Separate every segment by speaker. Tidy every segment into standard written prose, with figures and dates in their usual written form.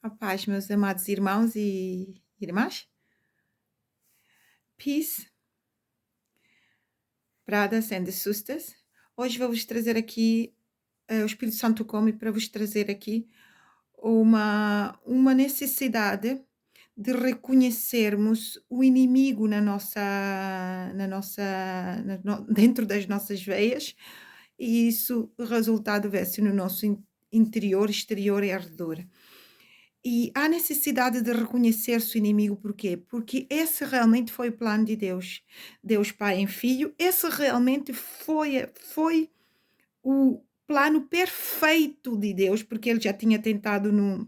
Speaker 1: A paz, meus amados irmãos e irmãs. Peace, brothers and sisters. Hoje vou-vos trazer aqui, o Espírito Santo come para vos trazer aqui uma necessidade de reconhecermos o inimigo dentro das nossas veias, e isso, o resultado vê-se no nosso interior, exterior e arredor. E há necessidade de reconhecer-se o inimigo, por quê? Porque esse realmente foi o plano de Deus. Deus Pai em Filho, esse realmente foi o plano perfeito de Deus, porque ele já tinha tentado no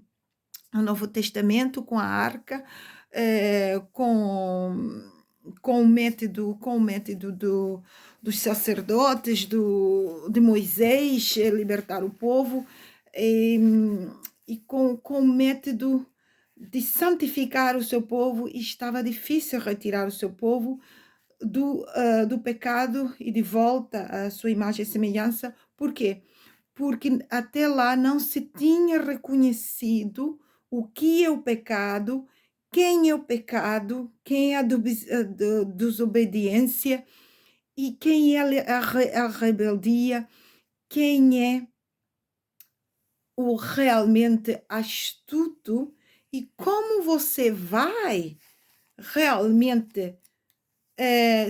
Speaker 1: Novo Testamento com a arca, com o método dos sacerdotes, de Moisés, libertar o povo, e, e com o método de santificar o seu povo, e estava difícil retirar o seu povo do pecado e de volta à sua imagem e semelhança. Por quê? Porque até lá não se tinha reconhecido o que é o pecado, quem é o pecado, quem é a desobediência e quem é a rebeldia, quem é o realmente astuto, e como você vai realmente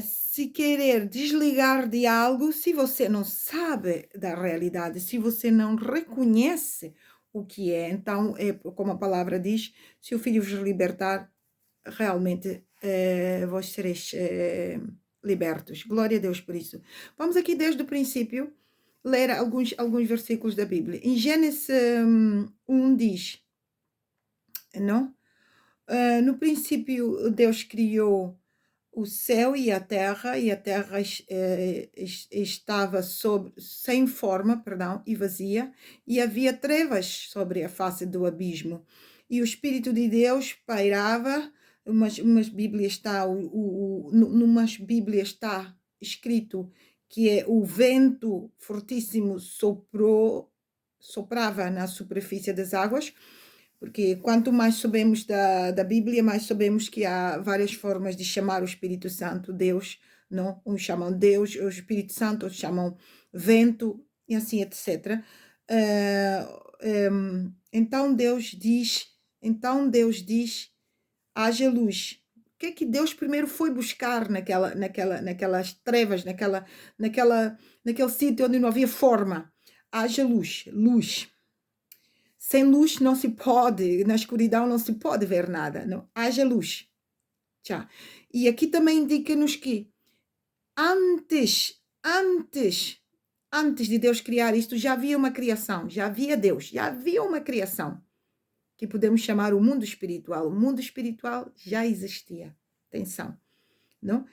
Speaker 1: se querer desligar de algo, se você não sabe da realidade, se você não reconhece o que é, então, como a palavra diz, se o Filho vos libertar, realmente vós sereis libertos. Glória a Deus por isso. Vamos aqui desde o princípio ler alguns versículos da Bíblia. Em Gênesis 1 diz, não? No princípio Deus criou o céu e a terra estava sem forma, perdão, e vazia, e havia trevas sobre a face do abismo. E o Espírito de Deus pairava, umas Bíblias está, numas Bíblias está escrito que o vento fortíssimo soprava na superfície das águas, porque quanto mais sabemos da Bíblia, mais sabemos que há várias formas de chamar o Espírito Santo, Deus, não? Uns chamam Deus, o Espírito Santo, outros chamam vento, e assim, etc. Então Deus diz, haja luz. O que é que Deus primeiro foi buscar naquelas trevas, naquele sítio onde não havia forma? Haja luz, luz. Sem luz não se pode, na escuridão não se pode ver nada, não? Haja luz. Tchau. E aqui também indica-nos que antes de Deus criar isto, já havia uma criação, já havia Deus, já havia uma criação, que podemos chamar o mundo espiritual. O mundo espiritual já existia. Atenção, não?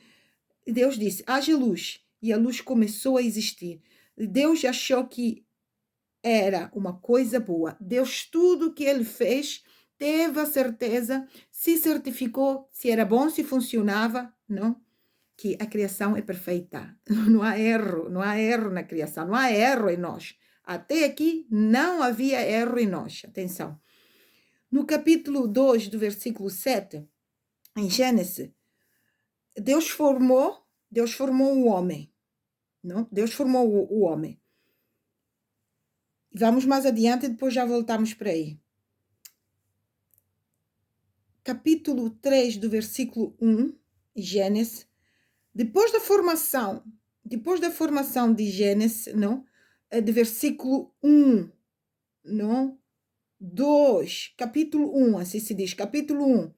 Speaker 1: Deus disse, haja luz, e a luz começou a existir. Deus achou que era uma coisa boa. Deus, tudo que ele fez, teve a certeza, se certificou se era bom, se funcionava, não? Que a criação é perfeita. Não há erro na criação, não há erro em nós. Até aqui não havia erro em nós. Atenção. No capítulo 2 do versículo 7, em Gênesis, Deus formou o homem, não? Deus formou o homem. Vamos mais adiante e depois já voltamos para aí. Capítulo 3 do versículo 1, Gênesis, depois da formação de Gênesis, não? De versículo 1, não? 2, capítulo 1, assim se diz, capítulo 1,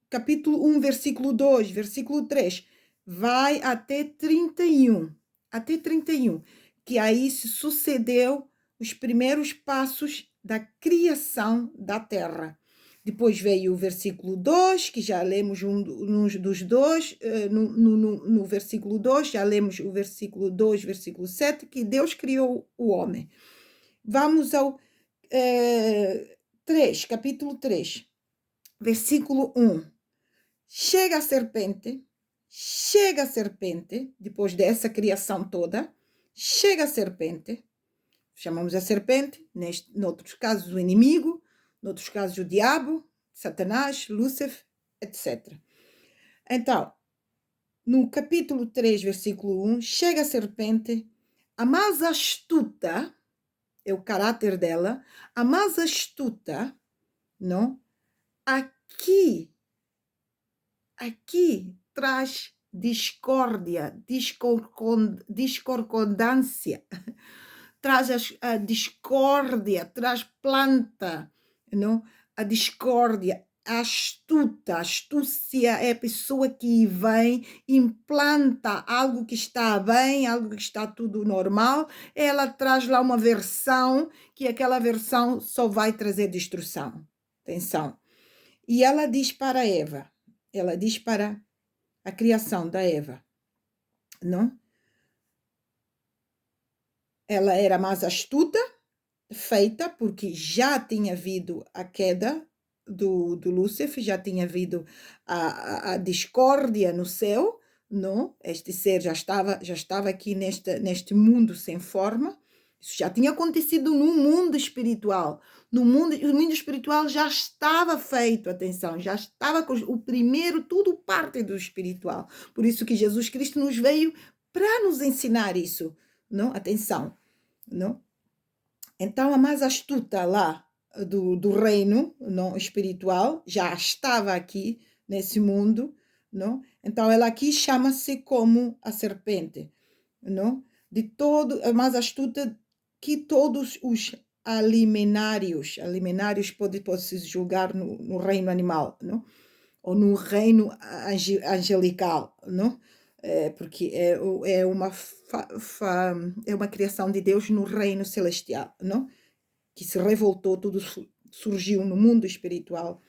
Speaker 1: capítulo 1, versículo 2, versículo 3, vai até 31, que aí se sucedeu os primeiros passos da criação da terra. Depois veio o versículo 2, que já lemos um dos dois, no versículo 2, já lemos o versículo 2, versículo 7, que Deus criou o homem. Vamos ao 3, capítulo 3, versículo 1. Chega a serpente, depois dessa criação toda, chega a serpente, chamamos a serpente, noutros casos o inimigo, noutros casos o diabo, Satanás, Lúcifer, etc. Então, no capítulo 3, versículo 1, chega a serpente, a mais astuta, é o caráter dela, a mais astuta, não? Aqui traz discórdia, discordância, traz a discórdia, traz planta, não? A discórdia, a astúcia é a pessoa que vem, implanta algo que está bem, algo que está tudo normal, ela traz lá uma versão, que aquela versão só vai trazer destruição. Atenção. E ela diz para Eva, ela diz para a criação da Eva, não? Ela era mais astuta, feita, porque já tinha havido a queda do Lúcifer, já tinha havido a discórdia no céu, não? Este ser já estava aqui neste mundo sem forma. Isso já tinha acontecido no mundo espiritual. O mundo espiritual já estava feito, atenção, já estava com o primeiro, tudo parte do espiritual. Por isso que Jesus Cristo nos veio para nos ensinar isso, não? Atenção, não? Então, a mais astuta lá do reino não, espiritual já estava aqui nesse mundo, não? Então, ela aqui chama-se como a serpente, não? De todo, a mais astuta que todos os alimenários pode-se julgar no reino animal, não? Ou no reino angelical, não? Porque é uma criação de Deus no reino celestial, não? Que se revoltou, tudo surgiu no mundo espiritual.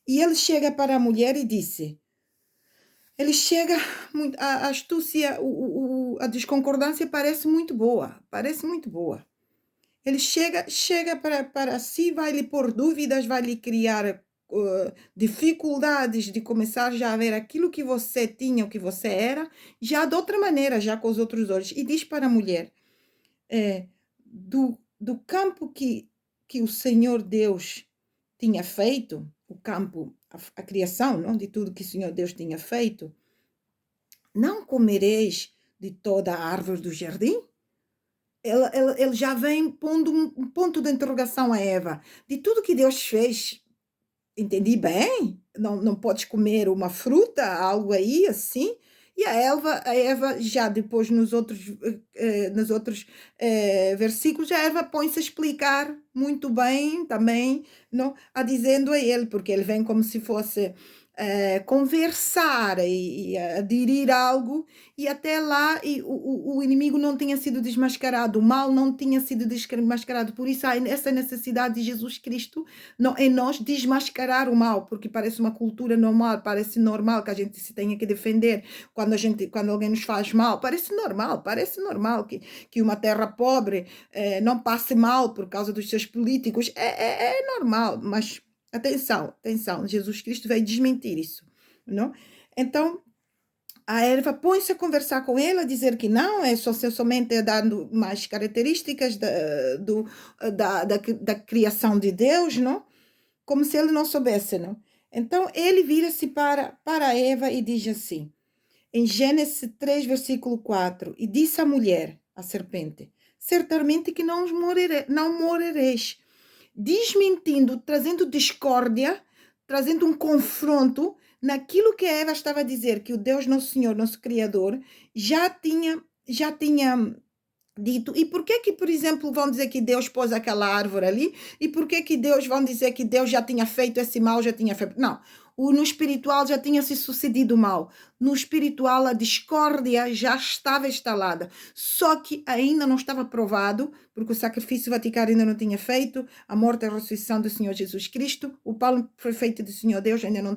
Speaker 1: E ele chega para a mulher e disse, a astúcia, a desconcordância parece muito boa. Ele chega para si, vai lhe pôr dúvidas, vai lhe criar dificuldades de começar já a ver aquilo que você tinha, o que você era, já de outra maneira, já com os outros olhos. E diz para a mulher, do campo que o Senhor Deus tinha feito, o campo, a criação, não? De tudo que o Senhor Deus tinha feito, não comereis de toda a árvore do jardim? Ele já vem pondo um ponto de interrogação a Eva. De tudo que Deus fez, entendi bem? Não podes comer uma fruta, algo aí assim? E a Eva já depois nos outros versículos, a Eva põe-se a explicar muito bem também, não? Dizendo a ele, porque ele vem como se fosse conversar e aderir algo, e até lá o inimigo não tinha sido desmascarado, o mal não tinha sido desmascarado, por isso há essa necessidade de Jesus Cristo em nós desmascarar o mal, porque parece uma cultura normal, parece normal que a gente se tenha que defender quando alguém nos faz mal, parece normal que uma terra pobre não passe mal por causa dos seus políticos, é normal, mas atenção, Jesus Cristo veio desmentir isso, não? Então, a Eva põe-se a conversar com ele, a dizer que não, é somente dando mais características da criação de Deus, não? Como se ele não soubesse, não? Então, ele vira-se para Eva e diz assim, em Gênesis 3, versículo 4, e disse à mulher, a serpente, certamente que não morrereis, desmentindo, trazendo discórdia, trazendo um confronto naquilo que a Eva estava a dizer, que o Deus nosso Senhor, nosso Criador, já tinha dito. E por que, por exemplo, vão dizer que Deus pôs aquela árvore ali? E por que Deus vão dizer que Deus já tinha feito esse mal, já tinha feito? Não. No espiritual já tinha se sucedido mal. No espiritual a discórdia já estava instalada. Só que ainda não estava provado, porque o sacrifício vaticano ainda não tinha feito, a morte e a ressurreição do Senhor Jesus Cristo, o plano perfeito do Senhor Deus ainda não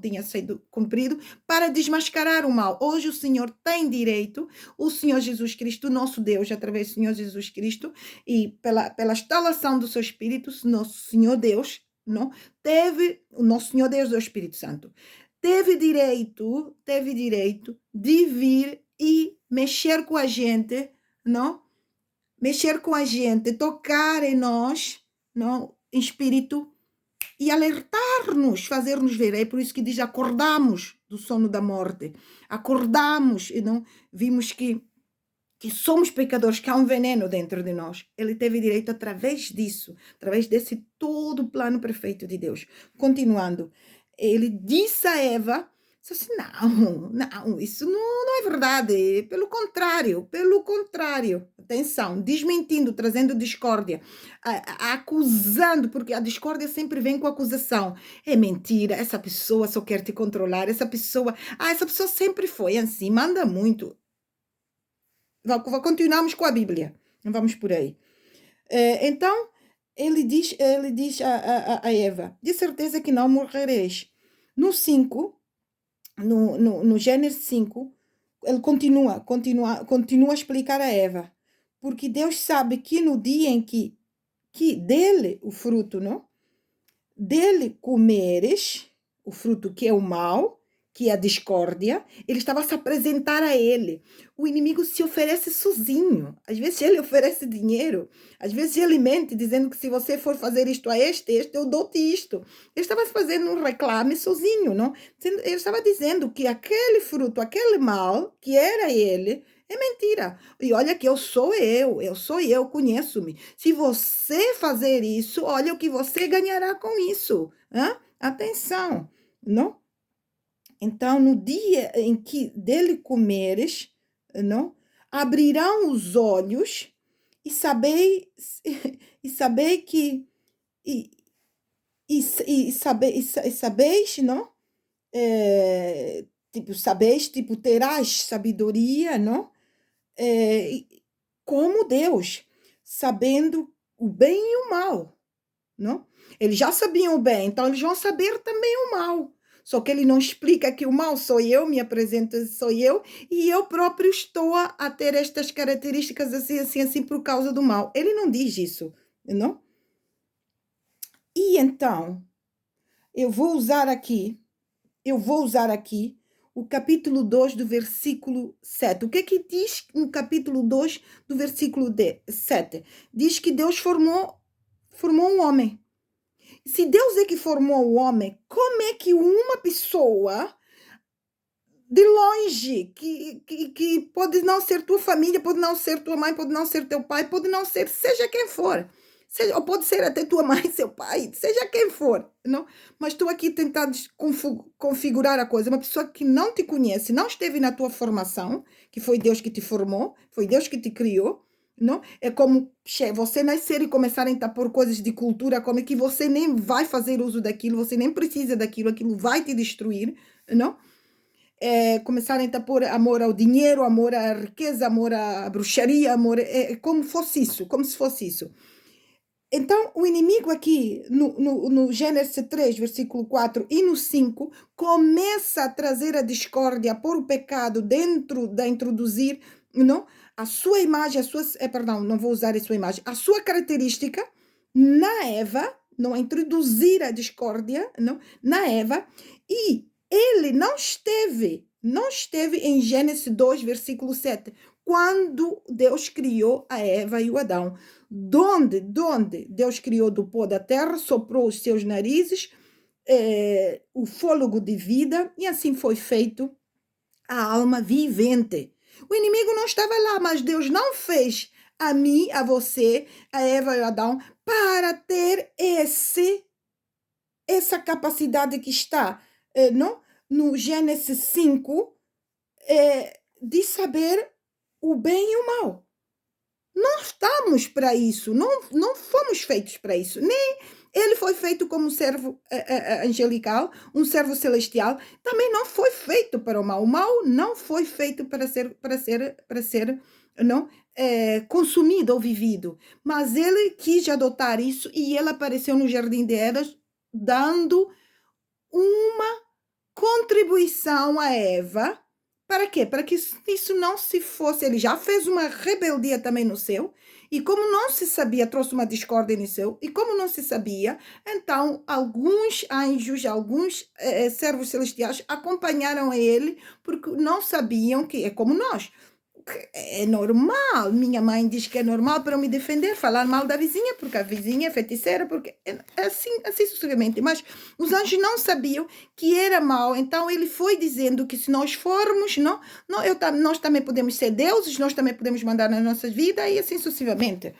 Speaker 1: tinha sido cumprido, para desmascarar o mal. Hoje o Senhor tem direito, o Senhor Jesus Cristo, nosso Deus, através do Senhor Jesus Cristo, e pela instalação do seu Espírito, nosso Senhor Deus, não? O nosso Senhor Deus do Espírito Santo, teve direito de vir e mexer com a gente, não? mexer com a gente, tocar em nós, não, em espírito, e alertar-nos, fazer-nos ver. É por isso que diz: acordamos do sono da morte, acordamos e não vimos que somos pecadores, que há um veneno dentro de nós. Ele teve direito através disso, através desse todo plano perfeito de Deus. Continuando, ele disse a Eva, disse assim: não, isso não é verdade. Pelo contrário, atenção, desmentindo, trazendo discórdia, acusando, porque a discórdia sempre vem com acusação. É mentira, essa pessoa só quer te controlar, essa pessoa sempre foi assim, manda muito. Continuamos com a Bíblia, não vamos por aí. Então, ele diz a Eva: de certeza que não morrereis. No 5, no Gênesis 5, ele continua a explicar a Eva, porque Deus sabe que no dia em que dele, o fruto, não? Dele comeres, o fruto que é o mal, que é a discórdia, ele estava a se apresentar a ele. O inimigo se oferece sozinho. Às vezes ele oferece dinheiro, às vezes ele mente, dizendo que se você for fazer isto a este, eu dou-te isto. Ele estava fazendo um reclame sozinho, não? Ele estava dizendo que aquele fruto, aquele mal, que era ele, é mentira. E olha que eu, conheço-me. Se você fazer isso, olha o que você ganhará com isso. Atenção, não? Então, no dia em que dele comeres, não? Abrirão os olhos e sabei que e, sabeis, não? Tipo, terás sabedoria, não? Como Deus, sabendo o bem e o mal, não? Eles já sabiam o bem, então eles vão saber também o mal. Só que ele não explica que o mal sou eu, me apresenta sou eu, e eu próprio estou a ter estas características assim, por causa do mal. Ele não diz isso, não? E então, eu vou usar aqui o capítulo 2 do versículo 7. O que é que diz no capítulo 2 do versículo 7? Diz que Deus formou um homem. Se Deus é que formou o homem, como é que uma pessoa de longe, que pode não ser tua família, pode não ser tua mãe, pode não ser teu pai, pode não ser, seja quem for, ou pode ser até tua mãe, seu pai, seja quem for, não? Mas estou aqui tentando configurar a coisa. Uma pessoa que não te conhece, não esteve na tua formação, que foi Deus que te formou, foi Deus que te criou, não? É como você nascer e começarem a pôr coisas de cultura, como é que você nem vai fazer uso daquilo, você nem precisa daquilo, aquilo vai te destruir, não? Começarem a pôr amor ao dinheiro, amor à riqueza, amor à bruxaria, amor, como se fosse isso. Então, o inimigo aqui, no Gênesis 3, versículo 4 e no 5, começa a trazer a discórdia, a pôr o pecado dentro da introduzir, não? A sua imagem, perdão, não vou usar a sua imagem, a sua característica na Eva, não introduzir a discórdia, não? Na Eva, e ele não esteve em Gênesis 2, versículo 7, quando Deus criou a Eva e o Adão. Donde Deus criou do pó da terra, soprou os seus narizes, o fôlego de vida, e assim foi feito a alma vivente. O inimigo não estava lá, mas Deus não fez a mim, a você, a Eva e a Adão, para ter essa capacidade que está não? No Gênesis 5, de saber o bem e o mal. Não estamos para isso, não fomos feitos para isso. Nem ele foi feito como um servo angelical, um servo celestial, também não foi feito para o mal. O mal não foi feito para ser não, consumido ou vivido. Mas ele quis adotar isso e ele apareceu no Jardim de Éden dando uma contribuição a Eva. Para quê? Para que isso não se fosse. Ele já fez uma rebeldia também no céu, e como não se sabia, trouxe uma discórdia no céu, e como não se sabia, então alguns anjos, alguns servos celestiais acompanharam a ele, porque não sabiam que é como nós. porque é normal. Minha mãe diz que é normal para eu me defender, falar mal da vizinha, porque a vizinha é feiticeira, porque é assim sucessivamente. Mas os anjos não sabiam que era mal, então ele foi dizendo que se nós formos, nós também podemos ser deuses, nós também podemos mandar nas nossas vidas, e assim sucessivamente.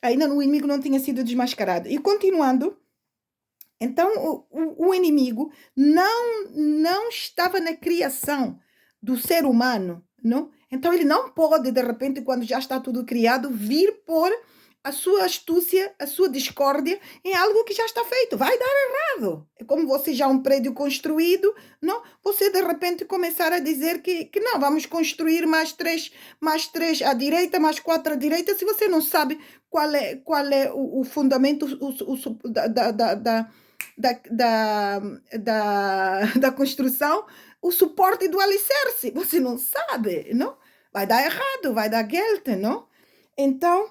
Speaker 1: Ainda o inimigo não tinha sido desmascarado. E continuando, então o inimigo não estava na criação do ser humano, não? Então ele não pode, de repente, quando já está tudo criado, vir pôr a sua astúcia, a sua discórdia em algo que já está feito. Vai dar errado. É como você já um prédio construído, não? Você de repente começar a dizer que não, vamos construir mais três à direita, mais quatro à direita, se você não sabe qual é o fundamento da construção, o suporte do alicerce. Você não sabe, não? Vai dar errado, vai dar guelta, não? Então,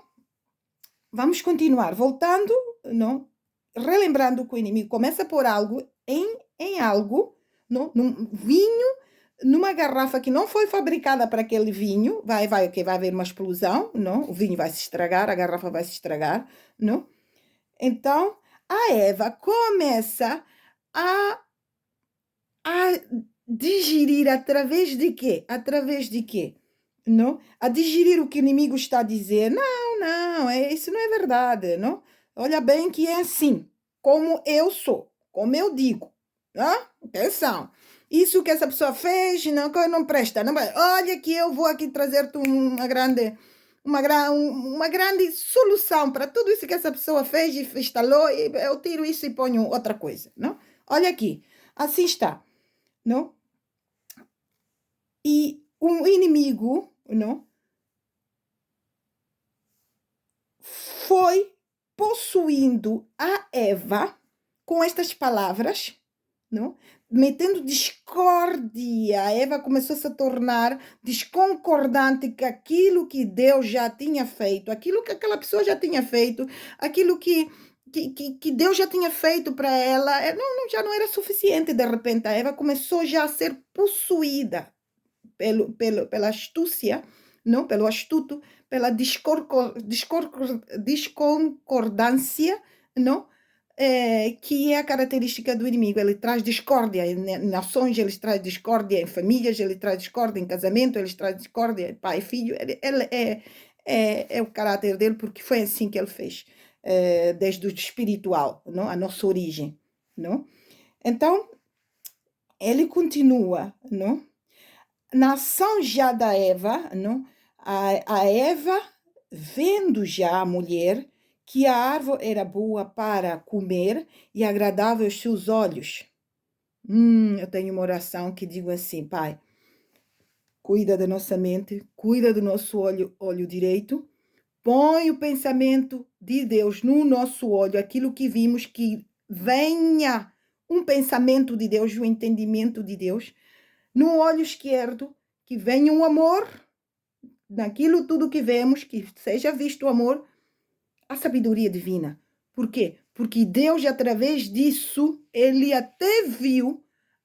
Speaker 1: vamos continuar. Voltando, não? Relembrando que o inimigo começa por algo, em algo, não? Num vinho, numa garrafa que não foi fabricada para aquele vinho, vai haver uma explosão, não? O vinho vai se estragar, a garrafa vai se estragar, não? Então, a Eva começa a, a digerir através de quê? Através de quê? Não? A digerir o que o inimigo está a dizer. Não, isso não é verdade, não? Olha bem que é assim, como eu sou, como eu digo. Não? Atenção. Isso que essa pessoa fez, não presta. Não, olha que eu vou aqui trazer-te uma grande solução para tudo isso que essa pessoa fez e instalou, e eu tiro isso e ponho outra coisa, não? Olha aqui, assim está, não? E o inimigo, não? Foi possuindo a Eva com estas palavras, não? Metendo discórdia. A Eva começou a se tornar desconcordante com aquilo que Deus já tinha feito, aquilo que aquela pessoa já tinha feito, aquilo que Deus já tinha feito para ela, já não era suficiente. De repente, a Eva começou já a ser possuída pela astúcia, não? Pelo astuto, pela desconcordância, não? Que é a característica do inimigo. Ele traz discórdia em nações, ele traz discórdia em famílias, ele traz discórdia em casamento, ele traz discórdia em pai e filho. Ele é o caráter dele, porque foi assim que ele fez, desde o espiritual, não? A nossa origem, não? Então, ele continua, não? Na ação já da Eva, não? A Eva, vendo já a mulher, que a árvore era boa para comer e agradável aos seus olhos. Eu tenho uma oração que digo assim: Pai, cuida da nossa mente, cuida do nosso olho direito, põe o pensamento de Deus no nosso olho, aquilo que vimos, que venha um pensamento de Deus, um entendimento de Deus, no olho esquerdo, que venha um amor naquilo tudo que vemos, que seja visto o amor, a sabedoria divina. Por quê? Porque Deus, através disso, ele até viu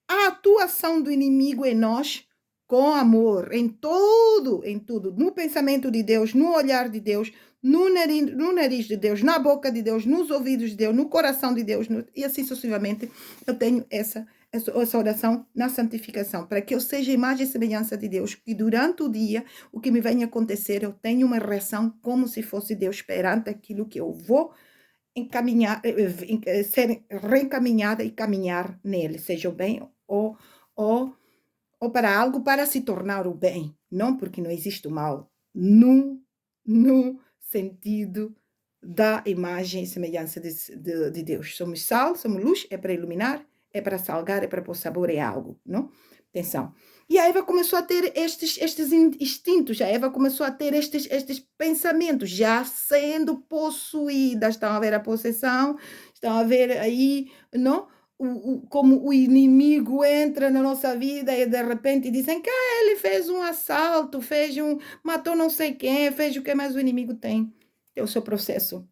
Speaker 1: a atuação do inimigo em nós com amor, em tudo, no pensamento de Deus, no olhar de Deus, no nariz de Deus, na boca de Deus, nos ouvidos de Deus, no coração de Deus, e assim sucessivamente. Eu tenho essa oração na santificação, para que eu seja imagem e semelhança de Deus, e durante o dia, o que me vem acontecer, eu tenho uma reação como se fosse Deus perante aquilo que eu vou encaminhar, ser reencaminhada e caminhar nele, seja o bem ou para algo para se tornar o bem, não porque não existe o mal, no sentido da imagem e semelhança de Deus. Somos sal, somos luz, é para iluminar, é para salgar, é para pôr sabor em algo, não? Atenção. E a Eva começou a ter estes instintos, a Eva começou a ter estes pensamentos, já sendo possuída. Estão a ver a possessão, estão a ver aí, não? Como o inimigo entra na nossa vida e de repente dizem que ele fez um assalto, matou não sei quem, fez o que mais o inimigo tem o seu processo,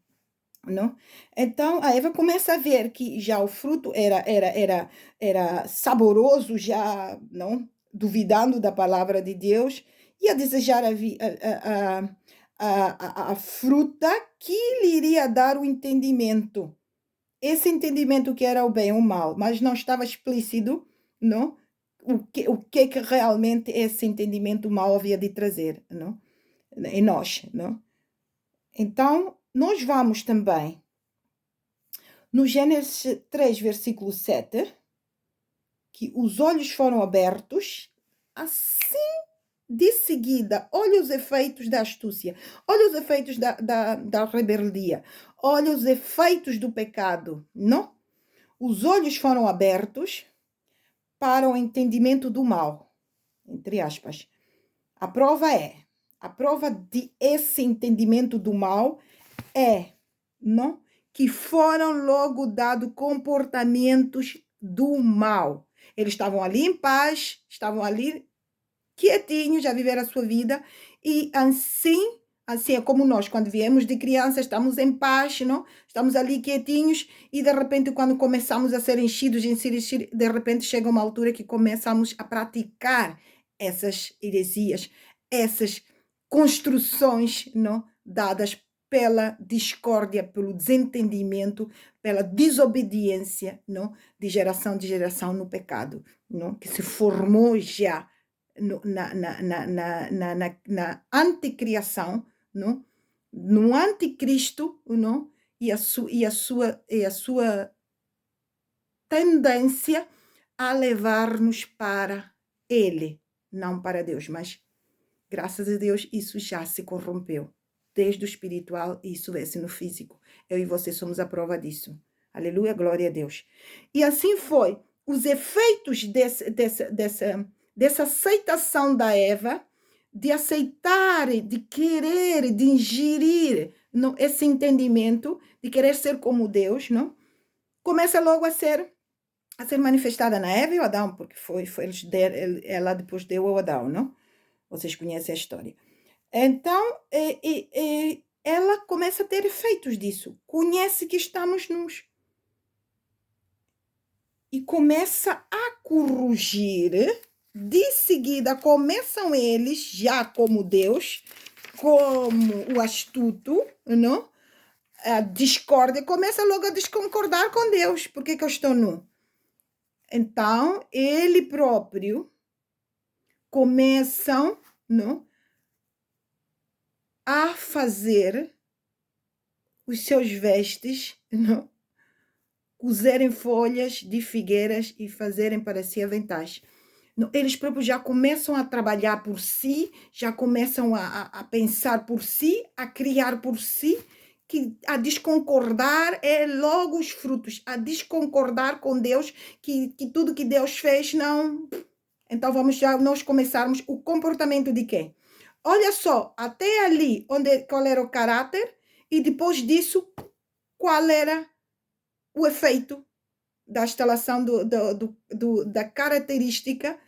Speaker 1: não? Então a Eva começa a ver que já o fruto era saboroso, já não duvidando da palavra de Deus, e a desejar a fruta que lhe iria dar o entendimento. Esse entendimento que era o bem ou o mal, mas não estava explícito, não? O que realmente esse entendimento mal havia de trazer, não? Em nós, não? Então, nós vamos também no Gênesis 3, versículo 7, que os olhos foram abertos, assim de seguida, olha os efeitos da astúcia, olha os efeitos da rebeldia, olha os efeitos do pecado, não? Os olhos foram abertos para o entendimento do mal, entre aspas. A prova de esse entendimento do mal é, não? Que foram logo dados comportamentos do mal. Eles estavam ali em paz, estavam ali quietinhos, já viveram a sua vida, e assim é como nós, quando viemos de criança, estamos em paz, não? Estamos ali quietinhos, e de repente, quando começamos a ser enchidos, de repente chega uma altura que começamos a praticar essas heresias, essas construções, não? Dadas pela discórdia, pelo desentendimento, pela desobediência, não? De geração no pecado, não? Que se formou já na anticriação, não? No anticristo, não? E a sua tendência a levar-nos para ele, não para Deus, mas graças a Deus isso já se corrompeu. Desde o espiritual, isso vê-se no físico. Eu e você somos a prova disso. Aleluia, glória a Deus. E assim foi. Os efeitos dessa aceitação da Eva, de aceitar, de querer, de ingerir esse entendimento, de querer ser como Deus, não? Começa logo a ser manifestada na Eva e o Adão, porque ela depois deu ao Adão, não? Vocês conhecem a história. Então, ela começa a ter efeitos disso. Conhece que estamos nus. E começa a corrigir. De seguida, começam eles, já como Deus, como o astuto, não? A discórdia, começa logo a desconcordar com Deus. Por que eu estou nu? Então, ele próprio começam, não? A fazer os seus vestes, não? Cozerem folhas de figueiras e fazerem para si aventais. Eles próprios já começam a trabalhar por si, já começam a pensar por si, a criar por si, a desconcordar é logo os frutos, a desconcordar com Deus, que tudo que Deus fez não... Então vamos já nós começarmos o comportamento de quem? Olha só, até ali qual era o caráter e depois disso qual era o efeito da instalação da característica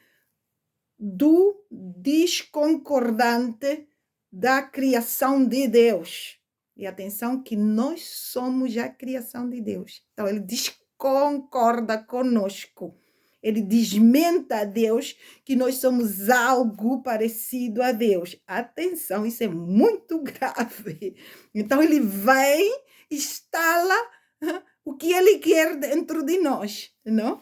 Speaker 1: do desconcordante da criação de Deus. E atenção que nós somos a criação de Deus. Então ele desconcorda conosco. Ele desmenta a Deus que nós somos algo parecido a Deus. Atenção, isso é muito grave. Então ele vem, instala o que ele quer dentro de nós, não?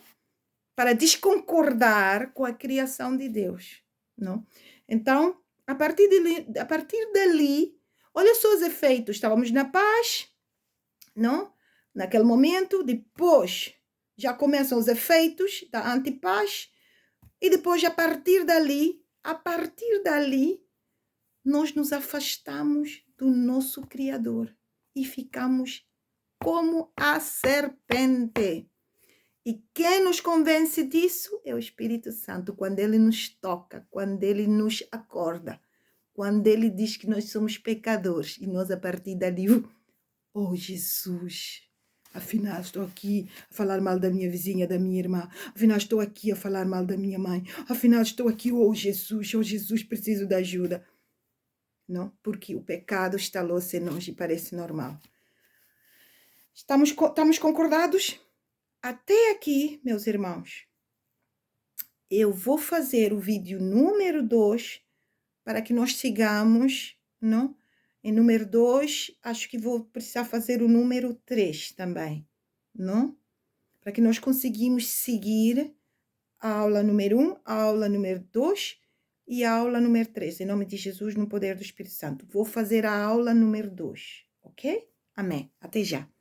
Speaker 1: Para desconcordar com a criação de Deus, não? Então, a partir dali, olha só os efeitos. Estávamos na paz, não? Naquele momento, depois já começam os efeitos da antipaz e depois a partir dali, nós nos afastamos do nosso Criador e ficamos como a serpente. E quem nos convence disso é o Espírito Santo, quando ele nos toca, quando ele nos acorda, quando ele diz que nós somos pecadores e nós a partir dali, oh Jesus, afinal estou aqui a falar mal da minha vizinha, da minha irmã, afinal estou aqui a falar mal da minha mãe, afinal estou aqui, oh Jesus, preciso de ajuda. Não, porque o pecado instalou-se em nós e parece normal. Estamos concordados? Até aqui, meus irmãos, eu vou fazer o vídeo número 2 para que nós sigamos, não? Em número 2, acho que vou precisar fazer o número 3 também, não? Para que nós conseguimos seguir a aula número 1, a aula número 2 e a aula número 3. Em nome de Jesus, no poder do Espírito Santo. Vou fazer a aula número 2, ok? Amém. Até já.